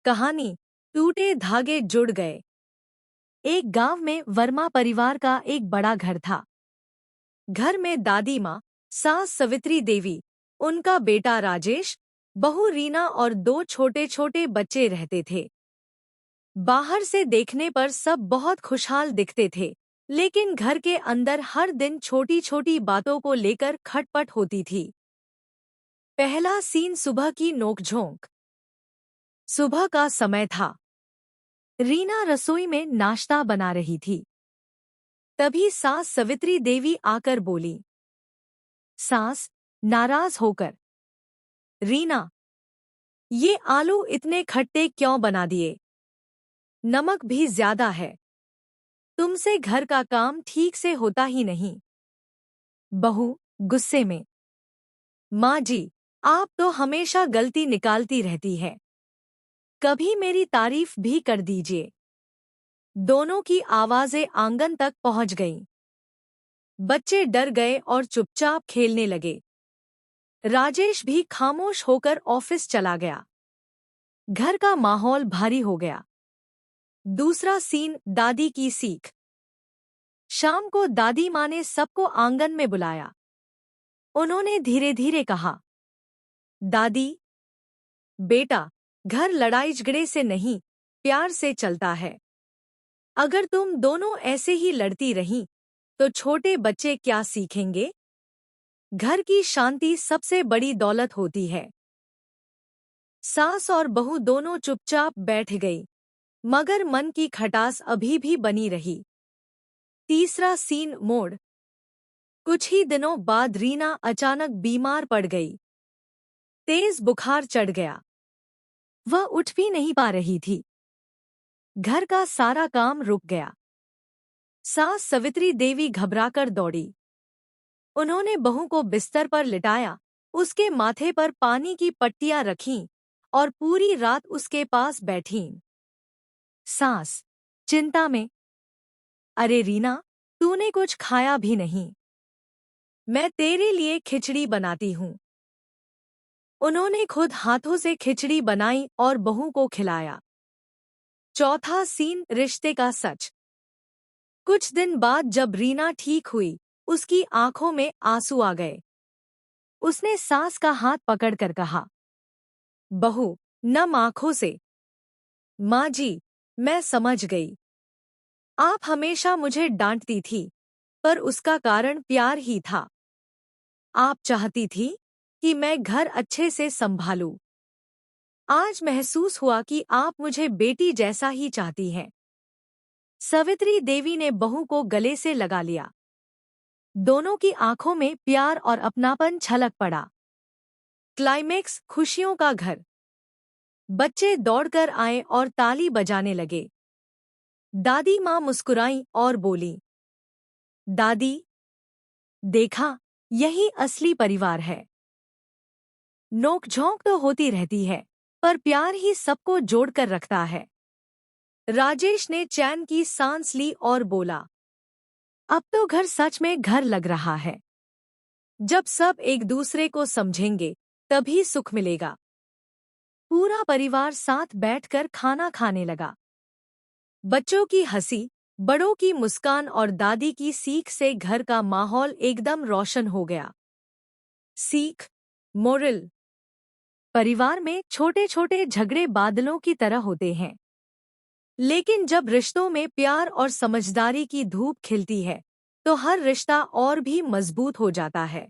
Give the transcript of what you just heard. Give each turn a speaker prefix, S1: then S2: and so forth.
S1: कहानी टूटे धागे जुड़ गए। एक गांव में वर्मा परिवार का एक बड़ा घर था। घर में दादी माँ, सास सवित्री देवी, उनका बेटा राजेश, बहू रीना और दो छोटे छोटे बच्चे रहते थे। बाहर से देखने पर सब बहुत खुशहाल दिखते थे, लेकिन घर के अंदर हर दिन छोटी छोटी बातों को लेकर खटपट होती थी। पहला सीन सुबह की नोकझोंक। सुबह का समय था। रीना रसोई में नाश्ता बना रही थी। तभी सास सवित्री देवी आकर बोली। सास, नाराज होकर, रीना, ये आलू इतने खट्टे क्यों बना दिए? नमक भी ज्यादा है। तुमसे घर का काम ठीक से होता ही नहीं। बहू गुस्से में। माँ जी, आप तो हमेशा गलती निकालती रहती है। कभी मेरी तारीफ भी कर दीजिए। दोनों की आवाजें आंगन तक पहुंच गईं। बच्चे डर गए और चुपचाप खेलने लगे। राजेश भी खामोश होकर ऑफिस चला गया। घर का माहौल भारी हो गया। दूसरा सीन दादी की सीख। शाम को दादी माँ ने सबको आंगन में बुलाया। उन्होंने धीरे धीरे कहा, दादी, बेटा, घर लड़ाई झगड़े से नहीं, प्यार से चलता है। अगर तुम दोनों ऐसे ही लड़ती रहीं, तो छोटे बच्चे क्या सीखेंगे? घर की शांति सबसे बड़ी दौलत होती है। सास और बहू दोनों चुपचाप बैठ गई, मगर मन की खटास अभी भी बनी रही। तीसरा सीन मोड़। कुछ ही दिनों बाद रीना अचानक बीमार पड़ गई। तेज बुखार चढ़ गया। वह उठ भी नहीं पा रही थी। घर का सारा काम रुक गया। सास सवित्री देवी घबराकर दौड़ी। उन्होंने बहू को बिस्तर पर लिटाया, उसके माथे पर पानी की पट्टियां रखीं और पूरी रात उसके पास बैठीं। सास चिंता में, अरे रीना, तूने कुछ खाया भी नहीं। मैं तेरे लिए खिचड़ी बनाती हूँ। उन्होंने खुद हाथों से खिचड़ी बनाई और बहू को खिलाया। चौथा सीन रिश्ते का सच। कुछ दिन बाद जब रीना ठीक हुई, उसकी आंखों में आंसू आ गए। उसने सास का हाथ पकड़कर कहा, बहू, नम आंखों से, माँ जी, मैं समझ गई। आप हमेशा मुझे डांटती थी, पर उसका कारण प्यार ही था। आप चाहती थी कि मैं घर अच्छे से संभालूं। आज महसूस हुआ कि आप मुझे बेटी जैसा ही चाहती हैं। सवित्री देवी ने बहू को गले से लगा लिया। दोनों की आंखों में प्यार और अपनापन छलक पड़ा। क्लाइमेक्स खुशियों का घर। बच्चे दौड़कर आए और ताली बजाने लगे। दादी माँ मुस्कुराईं और बोली, दादी, देखा, यही असली परिवार है। नोकझोंक तो होती रहती है, पर प्यार ही सबको जोड़कर रखता है। राजेश ने चैन की सांस ली और बोला, अब तो घर सच में घर लग रहा है। जब सब एक दूसरे को समझेंगे, तभी सुख मिलेगा। पूरा परिवार साथ बैठकर खाना खाने लगा। बच्चों की हंसी, बड़ों की मुस्कान और दादी की सीख से घर का माहौल एकदम रोशन हो गया। सीख, मोरल। परिवार में छोटे छोटे झगड़े बादलों की तरह होते हैं, लेकिन जब रिश्तों में प्यार और समझदारी की धूप खिलती है, तो हर रिश्ता और भी मजबूत हो जाता है।